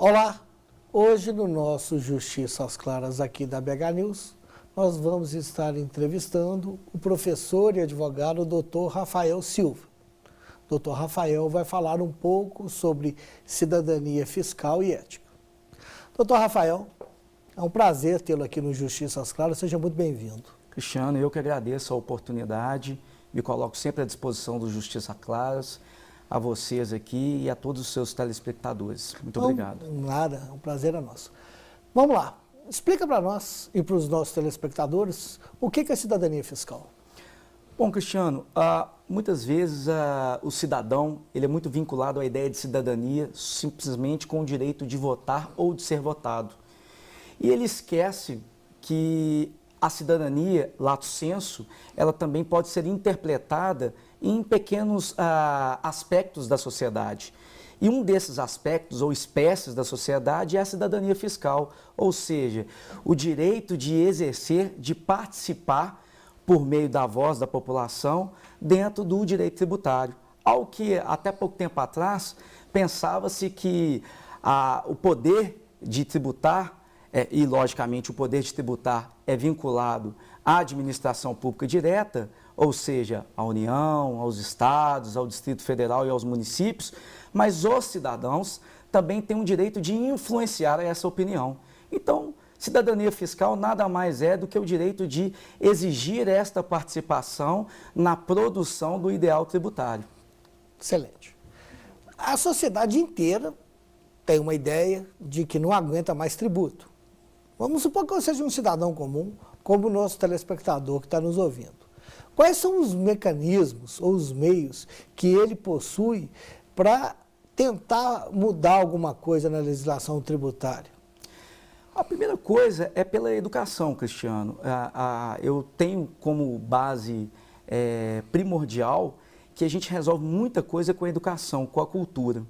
Olá, hoje no nosso Justiça às Claras aqui da BH News, nós vamos estar entrevistando o professor e advogado Dr. Rafael Silva. Dr. Rafael vai falar um pouco sobre cidadania fiscal e ética. Dr. Rafael, é um prazer tê-lo aqui no Justiça às Claras, seja muito bem-vindo. Cristiano, eu que agradeço a oportunidade, me coloco sempre à disposição do Justiça às Claras, a vocês aqui e a todos os seus telespectadores. Muito obrigado. Nada, um prazer é nosso. Vamos lá, explica para nós e para os nossos telespectadores o que é cidadania fiscal. Bom, Cristiano, muitas vezes o cidadão ele é muito vinculado à ideia de cidadania simplesmente com o direito de votar ou de ser votado. E ele esquece que a cidadania, lato sensu, ela também pode ser interpretada em pequenos aspectos da sociedade. E um desses aspectos ou espécies da sociedade é a cidadania fiscal, ou seja, o direito de exercer, de participar por meio da voz da população dentro do direito tributário. Algo que até pouco tempo atrás pensava-se que o poder de tributar e, logicamente, o poder de tributar é vinculado à administração pública direta, ou seja, à União, aos estados, ao Distrito Federal e aos municípios, mas os cidadãos também têm o direito de influenciar essa opinião. Então, cidadania fiscal nada mais é do que o direito de exigir esta participação na produção do ideal tributário. Excelente. A sociedade inteira tem uma ideia de que não aguenta mais tributo. Vamos supor que eu seja um cidadão comum, como o nosso telespectador que está nos ouvindo. Quais são os mecanismos ou os meios que ele possui para tentar mudar alguma coisa na legislação tributária? A primeira coisa é pela educação, Cristiano. Eu tenho como base primordial que a gente resolve muita coisa com a educação, com a cultura.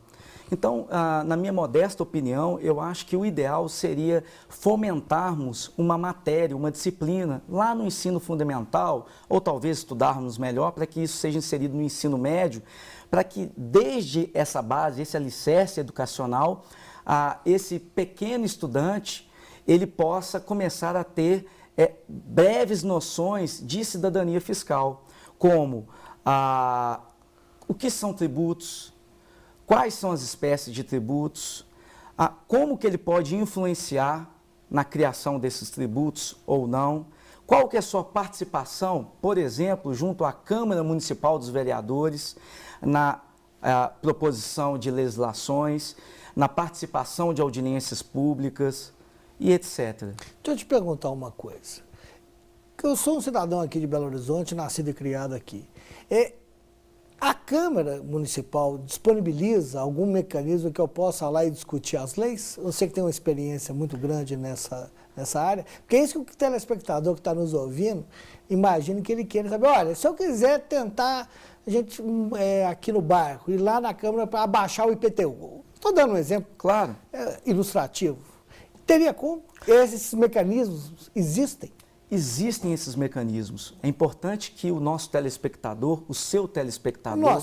Então, na minha modesta opinião, eu acho que o ideal seria fomentarmos uma matéria, uma disciplina lá no ensino fundamental, ou talvez estudarmos melhor para que isso seja inserido no ensino médio, para que desde essa base, esse alicerce educacional, esse pequeno estudante, ele possa começar a ter breves noções de cidadania fiscal, como o que são tributos, quais são as espécies de tributos, como que ele pode influenciar na criação desses tributos ou não, qual que é a sua participação, por exemplo, junto à Câmara Municipal dos Vereadores, na proposição de legislações, na participação de audiências públicas e etc. Deixa eu te perguntar uma coisa. Eu sou um cidadão aqui de Belo Horizonte, nascido e criado aqui. A Câmara Municipal disponibiliza algum mecanismo que eu possa lá e discutir as leis? Você que tem uma experiência muito grande nessa área, porque é isso que o telespectador que está nos ouvindo, imagina que ele queira saber, olha, se eu quiser tentar, a gente aqui no bairro, ir lá na Câmara para abaixar o IPTU. Estou dando um exemplo claro, ilustrativo. Teria como? Esses mecanismos existem? Existem esses mecanismos. É importante que o nosso telespectador, o seu telespectador,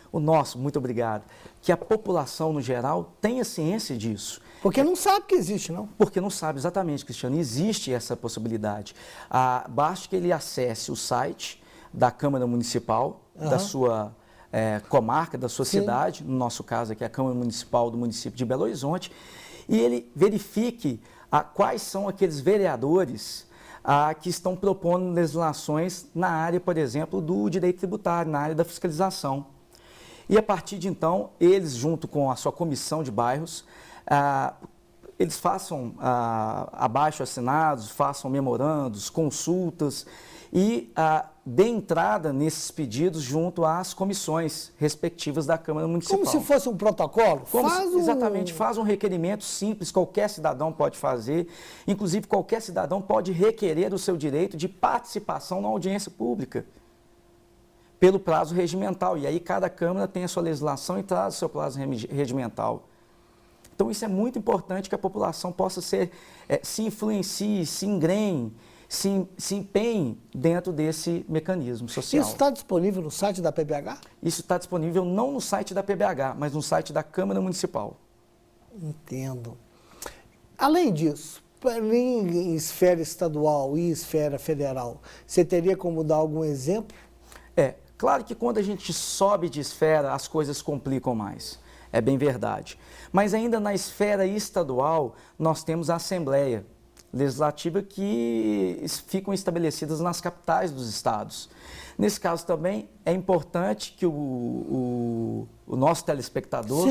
o nosso, muito obrigado, que a população no geral tenha ciência disso. Porque não sabe que existe, não? Porque não sabe, exatamente, Cristiano, existe essa possibilidade. Basta que ele acesse o site da Câmara Municipal, da sua comarca, da sua cidade, no nosso caso aqui a Câmara Municipal do município de Belo Horizonte, e ele verifique quais são aqueles vereadores que estão propondo legislações na área, por exemplo, do direito tributário, na área da fiscalização. E a partir de então, eles, junto com a sua comissão de bairros, eles façam abaixo-assinados, façam memorandos, consultas e dê entrada nesses pedidos junto às comissões respectivas da Câmara Municipal. Como se fosse um protocolo? Exatamente, faz um requerimento simples, qualquer cidadão pode fazer, inclusive qualquer cidadão pode requerer o seu direito de participação na audiência pública, pelo prazo regimental, e aí cada Câmara tem a sua legislação e traz o seu prazo regimental. Então isso é muito importante que a população possa se influencie, se engrenhe, se empenhe dentro desse mecanismo social. Isso está disponível no site da PBH? Isso está disponível não no site da PBH, mas no site da Câmara Municipal. Entendo. Além disso, em esfera estadual e esfera federal, você teria como dar algum exemplo? Claro que quando a gente sobe de esfera, as coisas complicam mais. É bem verdade. Mas ainda na esfera estadual, nós temos a Assembleia Legislativa que ficam estabelecidas nas capitais dos estados. Nesse caso também é importante que o nosso telespectador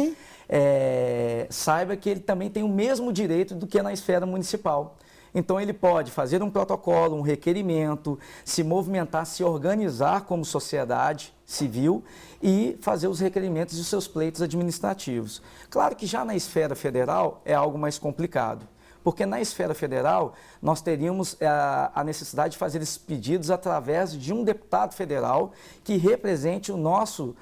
saiba que ele também tem o mesmo direito do que na esfera municipal. Então ele pode fazer um protocolo, um requerimento, se movimentar, se organizar como sociedade civil e fazer os requerimentos e os seus pleitos administrativos. Claro que já na esfera federal é algo mais complicado, porque na esfera federal nós teríamos a necessidade de fazer esses pedidos através de um deputado federal que represente o nosso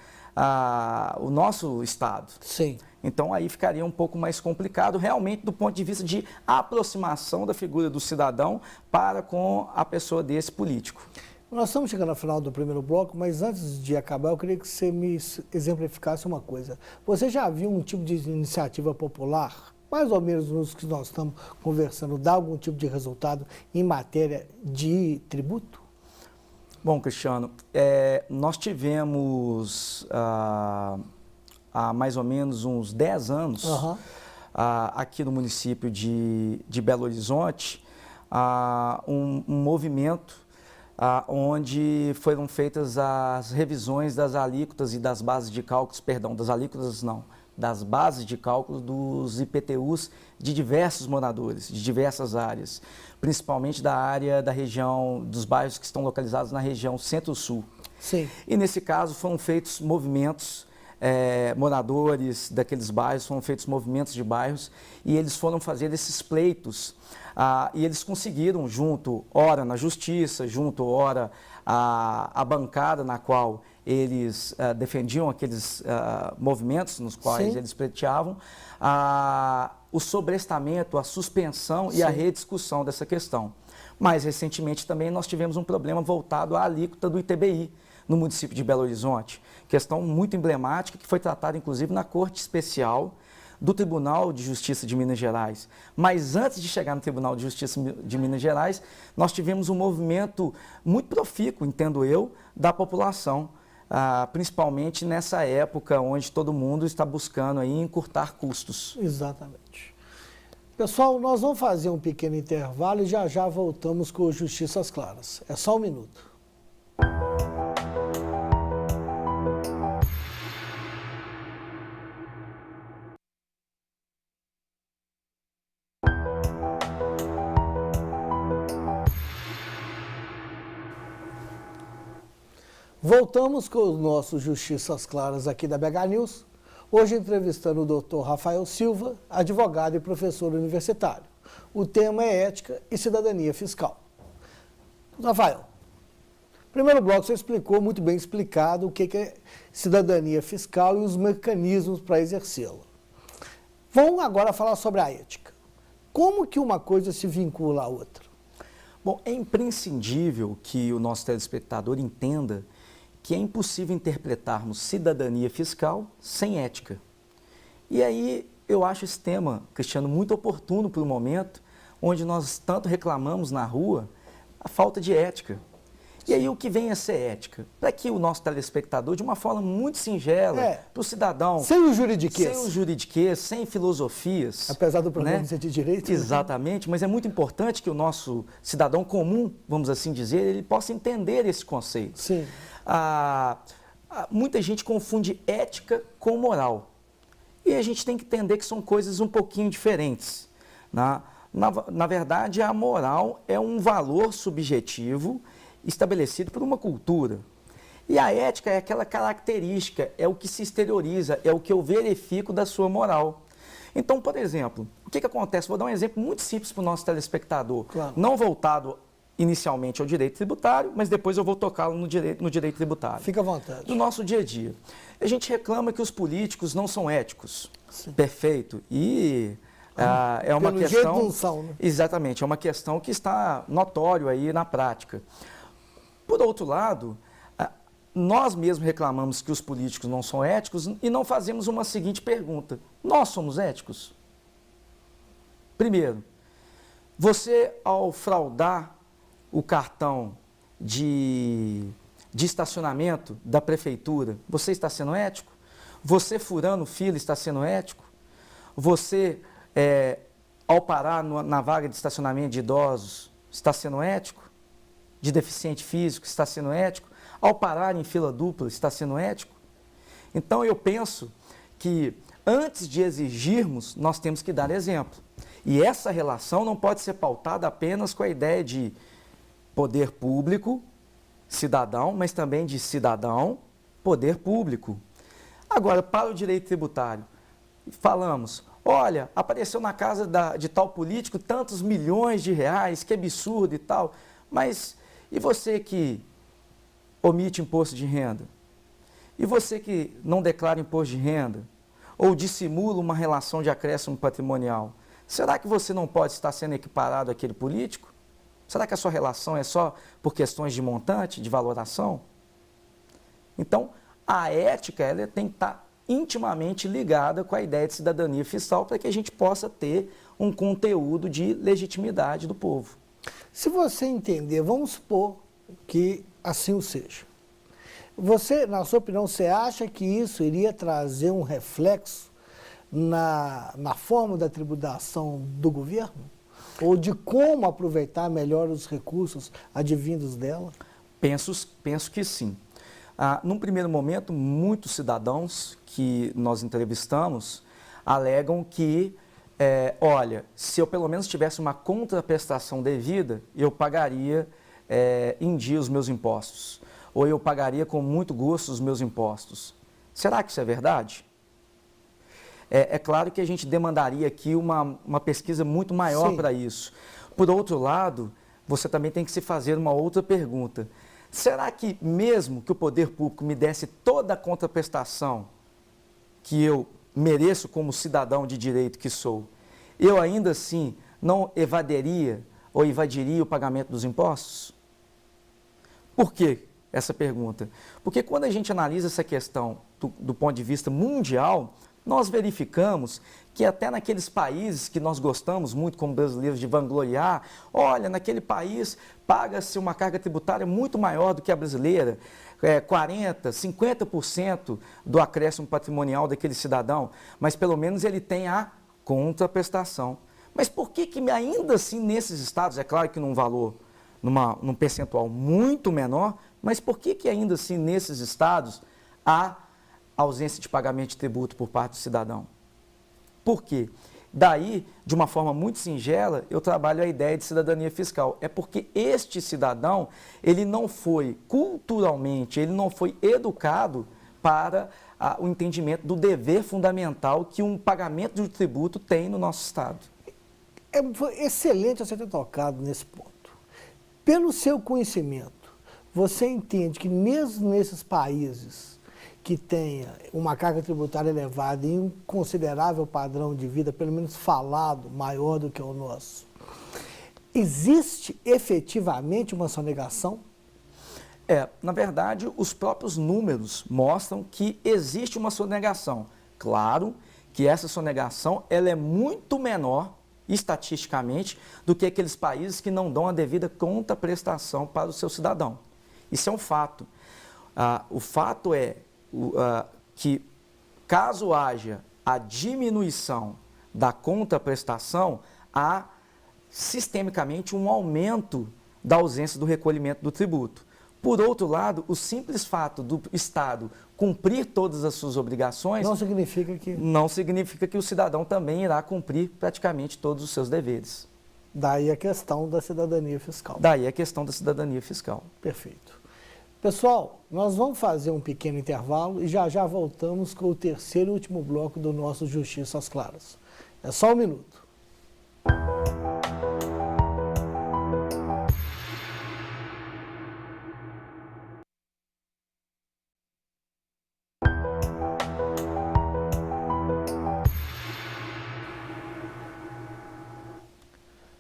estado. Sim. Então aí ficaria um pouco mais complicado realmente do ponto de vista de aproximação da figura do cidadão para com a pessoa desse político. Nós estamos chegando ao final do primeiro bloco, mas antes de acabar, eu queria que você me exemplificasse uma coisa. Você já viu um tipo de iniciativa popular, mais ou menos nos que nós estamos conversando, dar algum tipo de resultado em matéria de tributo? Bom, Cristiano, nós tivemos há mais ou menos uns 10 anos, aqui no município de Belo Horizonte, um movimento onde foram feitas as revisões das alíquotas e das bases de cálculos, das bases de cálculo dos IPTUs de diversos moradores, de diversas áreas, principalmente da área da região, dos bairros que estão localizados na região Centro-Sul. Sim. E nesse caso foram feitos movimentos, moradores daqueles bairros, foram feitos movimentos de bairros e eles foram fazer esses pleitos e eles conseguiram, junto, ora na justiça, junto, ora a bancada na qual eles defendiam aqueles movimentos nos quais eles pleiteavam, o sobrestamento, a suspensão e a rediscussão dessa questão. Mais recentemente também nós tivemos um problema voltado à alíquota do ITBI no município de Belo Horizonte, questão muito emblemática que foi tratada inclusive na Corte Especial do Tribunal de Justiça de Minas Gerais. Mas antes de chegar no Tribunal de Justiça de Minas Gerais, nós tivemos um movimento muito profícuo, entendo eu, da população, principalmente nessa época onde todo mundo está buscando aí encurtar custos. Exatamente. Pessoal, nós vamos fazer um pequeno intervalo e já voltamos com o Justiça às Claras. É só um minuto. Voltamos com o nosso Justiça às Claras aqui da BH News, hoje entrevistando o Dr. Rafael Silva, advogado e professor universitário. O tema é ética e cidadania fiscal. Rafael, primeiro bloco você explicou, muito bem explicado, o que é cidadania fiscal e os mecanismos para exercê-la. Vamos agora falar sobre a ética. Como que uma coisa se vincula à outra? Bom, é imprescindível que o nosso telespectador entenda que é impossível interpretarmos cidadania fiscal sem ética. E aí eu acho esse tema, Cristiano, muito oportuno para o momento onde nós tanto reclamamos na rua a falta de ética. E aí o que vem a ser ética? Para que o nosso telespectador, de uma forma muito singela, para o cidadão... Sem o juridiquês. Sem o juridiquês, sem filosofias. Apesar do programa ser de direito. Exatamente, mas é muito importante que o nosso cidadão comum, vamos assim dizer, ele possa entender esse conceito. Sim. Muita gente confunde ética com moral. E a gente tem que entender que são coisas um pouquinho diferentes. Na verdade, a moral é um valor subjetivo estabelecido por uma cultura. E a ética é aquela característica, é o que se exterioriza, é o que eu verifico da sua moral. Então, por exemplo, o que acontece? Vou dar um exemplo muito simples para o nosso telespectador, claro, não voltado inicialmente ao direito tributário, mas depois eu vou tocá-lo no direito tributário. Fica à vontade. Do nosso dia a dia. A gente reclama que os políticos não são éticos. Sim. Perfeito. E é uma pelo questão... jeito não são, né? Exatamente, é uma questão que está notório aí na prática. Por outro lado, nós mesmos reclamamos que os políticos não são éticos e não fazemos uma seguinte pergunta: nós somos éticos? Primeiro, você ao fraudar o cartão de estacionamento da prefeitura, você está sendo ético? Você furando fila está sendo ético? Você, ao parar na vaga de estacionamento de idosos, está sendo ético? De deficiente físico, está sendo ético? Ao parar em fila dupla, está sendo ético? Então, eu penso que, antes de exigirmos, nós temos que dar exemplo. E essa relação não pode ser pautada apenas com a ideia de poder público, cidadão, mas também de cidadão, poder público. Agora, para o direito tributário, falamos, olha, apareceu na casa de tal político tantos milhões de reais, que absurdo e tal, mas e você que omite imposto de renda? E você que não declara imposto de renda? Ou dissimula uma relação de acréscimo patrimonial? Será que você não pode estar sendo equiparado àquele político? Será que a sua relação é só por questões de montante, de valoração? Então, a ética ela tem que estar intimamente ligada com a ideia de cidadania fiscal para que a gente possa ter um conteúdo de legitimidade do povo. Se você entender, vamos supor que assim o seja. Você, na sua opinião, você acha que isso iria trazer um reflexo na forma da tributação do governo? Ou de como aproveitar melhor os recursos advindos dela? Penso que sim. Num primeiro momento, muitos cidadãos que nós entrevistamos alegam que, olha, se eu pelo menos tivesse uma contraprestação devida, eu pagaria em dia os meus impostos. Ou eu pagaria com muito gosto os meus impostos. Será que isso é verdade? É claro que a gente demandaria aqui uma pesquisa muito maior para isso. Por outro lado, você também tem que se fazer uma outra pergunta. Será que mesmo que o poder público me desse toda a contraprestação que eu mereço como cidadão de direito que sou, eu ainda assim não evadiria ou evadiria o pagamento dos impostos? Por quê essa pergunta? Porque quando a gente analisa essa questão do ponto de vista mundial, nós verificamos que até naqueles países que nós gostamos muito como brasileiros de vangloriar, olha, naquele país paga-se uma carga tributária muito maior do que a brasileira, 40%, 50% do acréscimo patrimonial daquele cidadão, mas pelo menos ele tem a contraprestação. Mas por que ainda assim nesses estados, é claro que num valor, num percentual muito menor, mas por que ainda assim nesses estados há ausência de pagamento de tributo por parte do cidadão? Por quê? Daí, de uma forma muito singela, eu trabalho a ideia de cidadania fiscal. É porque este cidadão, ele não foi culturalmente, ele não foi educado para o entendimento do dever fundamental que um pagamento de tributo tem no nosso Estado. Foi excelente você ter tocado nesse ponto. Pelo seu conhecimento, você entende que mesmo nesses países que tenha uma carga tributária elevada e um considerável padrão de vida, pelo menos falado, maior do que o nosso, existe efetivamente uma sonegação? Na verdade, os próprios números mostram que existe uma sonegação. Claro que essa sonegação ela é muito menor, estatisticamente, do que aqueles países que não dão a devida contraprestação para o seu cidadão. Isso é um fato. O fato é que, caso haja a diminuição da contraprestação, há sistemicamente um aumento da ausência do recolhimento do tributo. Por outro lado, o simples fato do Estado cumprir todas as suas obrigações não significa que o cidadão também irá cumprir praticamente todos os seus deveres. Daí a questão da cidadania fiscal. Daí a questão da cidadania fiscal. Perfeito. Pessoal, nós vamos fazer um pequeno intervalo e já voltamos com o terceiro e último bloco do nosso Justiça às Claras. É só um minuto.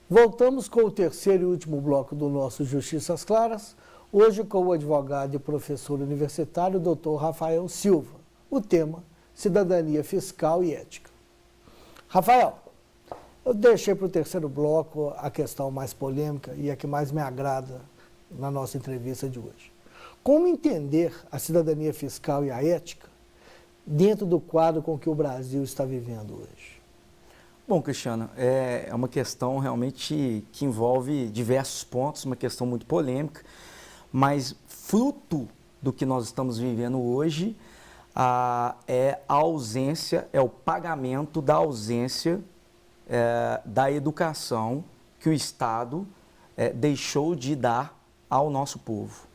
Voltamos com o terceiro e último bloco do nosso Justiça às Claras, hoje com o advogado e professor universitário Dr. Rafael Silva. O tema, cidadania fiscal e ética. Rafael, Eu deixei para o terceiro bloco a questão mais polêmica e a que mais me agrada na nossa entrevista de hoje. Como entender a cidadania fiscal e a ética dentro do quadro com que o Brasil está vivendo hoje? Bom, Cristiano, é uma questão realmente que envolve diversos pontos, uma questão muito polêmica, mas fruto do que nós estamos vivendo hoje é a ausência, é o pagamento da ausência da educação que o Estado deixou de dar ao nosso povo.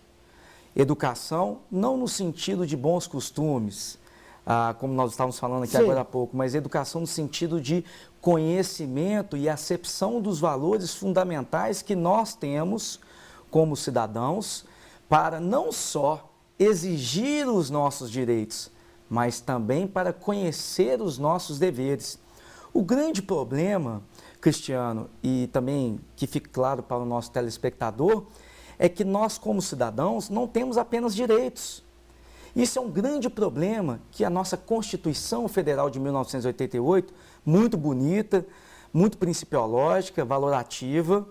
Educação não no sentido de bons costumes, como nós estávamos falando aqui agora há pouco, mas educação no sentido de conhecimento e acepção dos valores fundamentais que nós temos como cidadãos para não só exigir os nossos direitos, mas também para conhecer os nossos deveres. O grande problema, Cristiano, e também que fique claro para o nosso telespectador, é que nós, como cidadãos, não temos apenas direitos. Isso é um grande problema que a nossa Constituição Federal de 1988, muito bonita, muito principiológica, valorativa,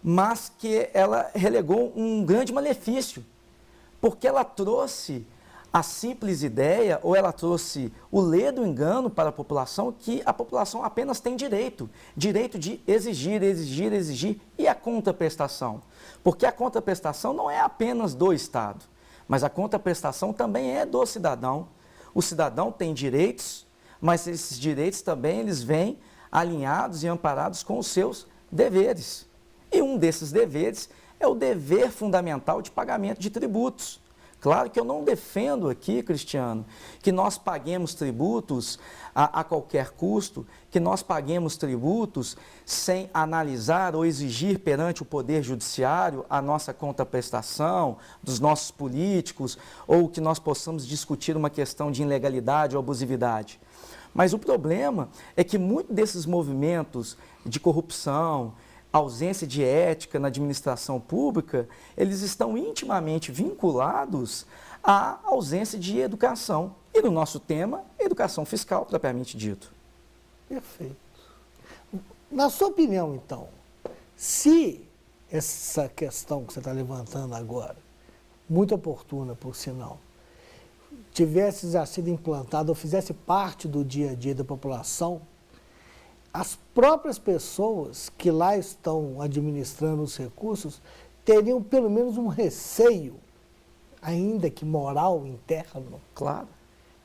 mas que ela relegou um grande malefício, porque ela trouxe a simples ideia, ou ela trouxe o ledo engano para a população, que a população apenas tem direito de exigir, exigir, exigir, e a contraprestação. Porque a contraprestação não é apenas do Estado, mas a contraprestação também é do cidadão. O cidadão tem direitos, mas esses direitos também eles vêm alinhados e amparados com os seus deveres. E um desses deveres é o dever fundamental de pagamento de tributos. Claro que eu não defendo aqui, Cristiano, que nós paguemos tributos a qualquer custo, que nós paguemos tributos sem analisar ou exigir perante o Poder Judiciário a nossa contraprestação dos nossos políticos, ou que nós possamos discutir uma questão de ilegalidade ou abusividade. Mas o problema é que muitos desses movimentos de corrupção, ausência de ética na administração pública, eles estão intimamente vinculados à ausência de educação. E no nosso tema, educação fiscal, propriamente dito. Perfeito. Na sua opinião, então, se essa questão que você está levantando agora, muito oportuna, por sinal, tivesse já sido implantada ou fizesse parte do dia a dia da população, as próprias pessoas que lá estão administrando os recursos teriam pelo menos um receio, ainda que moral, interno, claro,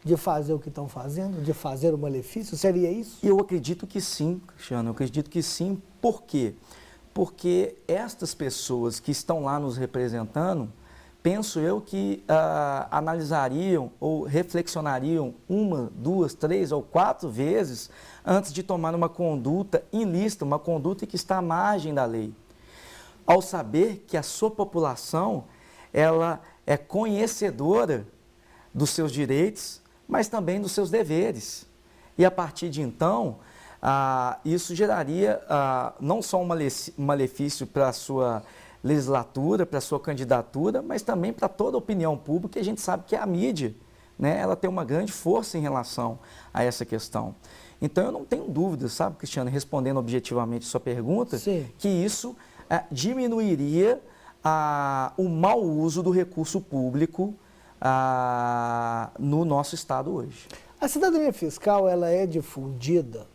de fazer o que estão fazendo, de fazer o malefício? Seria isso? Eu acredito que sim, Cristiano, eu acredito que sim. Por quê? Porque estas pessoas que estão lá nos representando, penso eu que analisariam ou reflexionariam 1, 2, 3 ou 4 vezes antes de tomar uma conduta ilícita, uma conduta que está à margem da lei. Ao saber que a sua população, ela é conhecedora dos seus direitos, mas também dos seus deveres. E a partir de então, isso geraria não só um malefício para a sua legislatura, para a sua candidatura, mas também para toda a opinião pública, e a gente sabe que a mídia, né, ela tem uma grande força em relação a essa questão. Então, eu não tenho dúvidas, sabe, Cristiano, respondendo objetivamente a sua pergunta, sim, que isso diminuiria o mau uso do recurso público no nosso Estado hoje. A cidadania fiscal, ela é difundida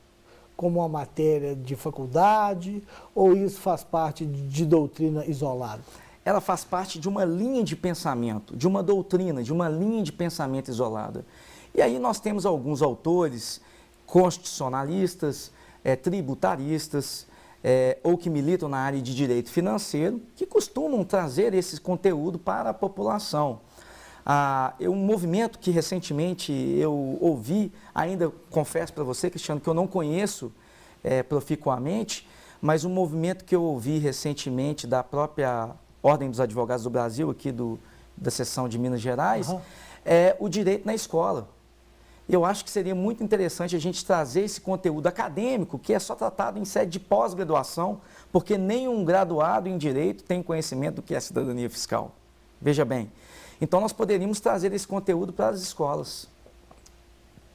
como uma matéria de faculdade, ou isso faz parte de doutrina isolada? Ela faz parte de uma linha de pensamento, de uma doutrina, de uma linha de pensamento isolada. E aí nós temos alguns autores constitucionalistas, tributaristas, ou que militam na área de direito financeiro, que costumam trazer esse conteúdo para a população. Um movimento que recentemente eu ouvi, ainda confesso para você, Cristiano, que eu não conheço proficuamente, mas um movimento que eu ouvi recentemente da própria Ordem dos Advogados do Brasil, aqui da seção de Minas Gerais, é o direito na escola. Eu acho que seria muito interessante a gente trazer esse conteúdo acadêmico, que é só tratado em sede de pós-graduação, porque nenhum graduado em direito tem conhecimento do que é cidadania fiscal. Veja bem. Então, nós poderíamos trazer esse conteúdo para as escolas.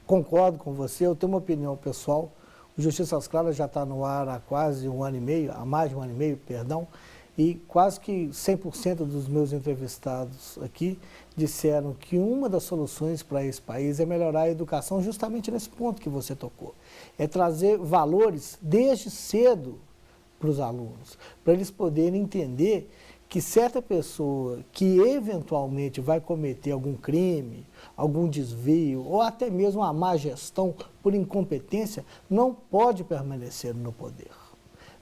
concordo com você, eu tenho uma opinião pessoal. O Justiça às Claras já está no ar há quase um ano e meio, há mais de um ano e meio, perdão, e quase que 100% dos meus entrevistados aqui disseram que uma das soluções para esse país é melhorar a educação justamente nesse ponto que você tocou. É trazer valores desde cedo para os alunos, para eles poderem entender que certa pessoa que eventualmente vai cometer algum crime, algum desvio ou até mesmo uma má gestão por incompetência, não pode permanecer no poder.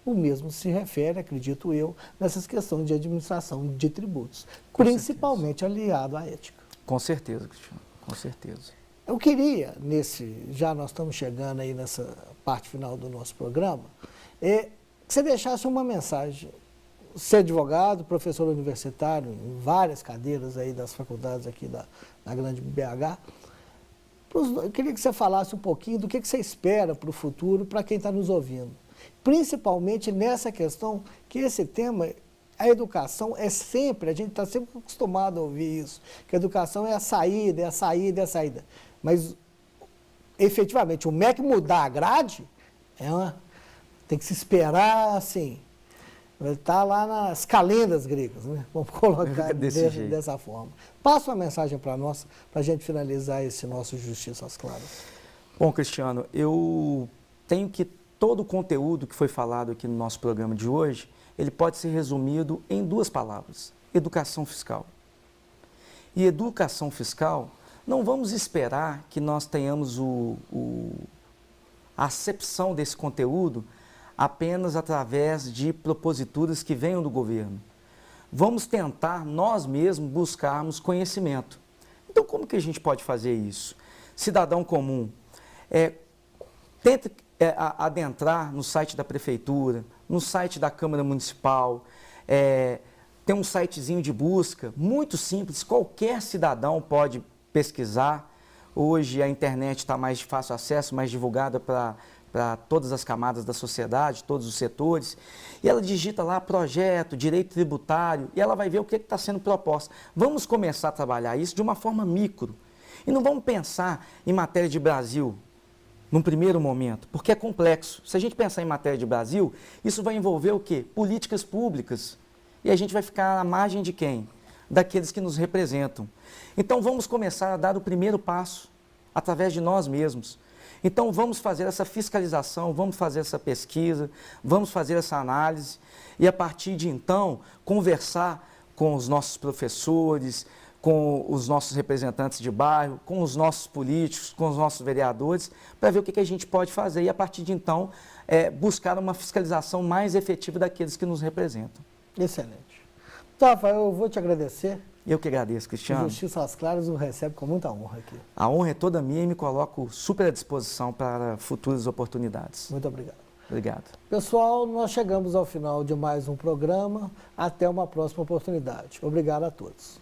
O mesmo se refere, acredito eu, nessas questões de administração de tributos, principalmente aliado à ética. Com certeza, Cristiano, com certeza. Eu queria, já nós estamos chegando aí nessa parte final do nosso programa, que você deixasse uma mensagem. Você é advogado, professor universitário em várias cadeiras aí das faculdades aqui da grande BH. Eu queria que você falasse um pouquinho do que você espera para o futuro, para quem está nos ouvindo. Principalmente nessa questão que esse tema, a educação é sempre, a gente está sempre acostumado a ouvir isso, que a educação é a saída, é a saída, é a saída. Mas, efetivamente, o MEC mudar a grade, tem que se esperar, assim, está lá nas calendas gregas, né? Vamos colocar dessa forma. Passa uma mensagem para nós, para a gente finalizar esse nosso Justiça às Claras. Bom, Cristiano, eu tenho que todo o conteúdo que foi falado aqui no nosso programa de hoje, ele pode ser resumido em duas palavras: educação fiscal. E educação fiscal, não vamos esperar que nós tenhamos a acepção desse conteúdo apenas através de proposituras que venham do governo. Vamos tentar nós mesmos buscarmos conhecimento. Então, como que a gente pode fazer isso? Cidadão comum, tente adentrar no site da prefeitura, no site da Câmara Municipal, tem um sitezinho de busca muito simples, qualquer cidadão pode pesquisar. Hoje a internet está mais de fácil acesso, mais divulgada para todas as camadas da sociedade, todos os setores, e ela digita lá projeto, direito tributário, e ela vai ver o que está sendo proposto. Vamos começar a trabalhar isso de uma forma micro, e não vamos pensar em matéria de Brasil, num primeiro momento, porque é complexo. Se a gente pensar em matéria de Brasil, isso vai envolver o quê? Políticas públicas, e a gente vai ficar à margem de quem? Daqueles que nos representam. Então vamos começar a dar o primeiro passo, através de nós mesmos. Então vamos fazer essa fiscalização, vamos fazer essa pesquisa, vamos fazer essa análise e a partir de então conversar com os nossos professores, com os nossos representantes de bairro, com os nossos políticos, com os nossos vereadores, para ver o que a gente pode fazer e a partir de então buscar uma fiscalização mais efetiva daqueles que nos representam. Excelente. Então, Rafael, eu vou te agradecer. Eu que agradeço, Cristiano. O Justiça às Claras o recebe com muita honra aqui. A honra é toda minha e me coloco super à disposição para futuras oportunidades. Muito obrigado. Obrigado. Pessoal, nós chegamos ao final de mais um programa. Até uma próxima oportunidade. Obrigado a todos.